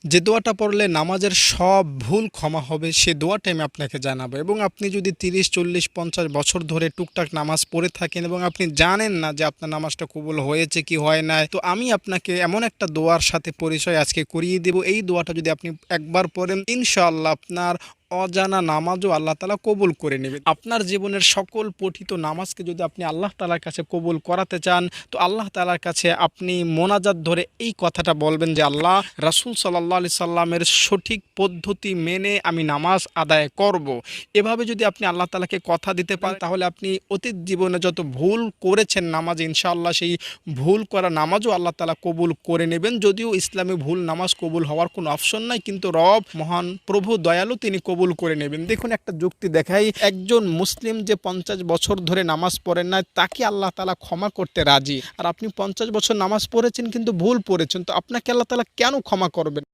যে দোয়াটা পড়লে নামাজের সব ভুল ক্ষমা হবে সে দোয়াটা আমি আপনাকে জানাবো। এবং আপনি যদি 30, 40, 50 বছর ধরে টুকটাক নামাজ পড়ে থাকেন এবং আপনি জানেন না যে আপনার নামাজটা কবুল হয়েছে কি হয় নাই, তো আমি আপনাকে এমন একটা দোয়ার সাথে পরিচয় আজকে করিয়ে দেব। এই দোয়াটা যদি আপনি একবার পড়েন, ইনশাআল্লাহ আপনার অজানা নামাজও আল্লাহ তাআলা কবুল করে নেবেন। আপনার জীবনের সকল পঠিত নামাজকে যদি আপনি আল্লাহ তাআলার কাছে কবুল করাতে চান, তো আল্লাহ তাআলার কাছে আপনি মোনাজাত ধরে এই কথাটা বলবেন যে, আল্লাহ, রাসূল সাল্লাল্লাহু আলাইহি সাল্লামের সঠিক পদ্ধতি মেনে আমি নামাজ আদায় করব। এভাবে যদি আপনি আল্লাহ তাআলাকে কথা দিতে পারেন, তাহলে আপনি অতীত জীবনে যত ভুল করেছেন নামাজে, ইনশাআল্লাহ সেই ভুল করা নামাজও আল্লাহ তাআলা কবুল করে নেবেন। যদিও ইসলামে ভুল নামাজ কবুল হওয়ার কোনো অপশন নাই, কিন্তু রব মহান প্রভু দয়ালু, তিনি কবুল করে নেবেন। দেখুন, একটা যুক্তি দেখাই, একজন মুসলিম যে 50 বছর ধরে নামাজ পড়েন না, তাকে আল্লাহ তাআলা ক্ষমা করতে রাজি। আর আপনি 50 বছর নামাজ পড়েছেন কিন্তু ভুল পড়েছেন, তো আপনাকে আল্লাহ তাআলা কেন ক্ষমা করবেন?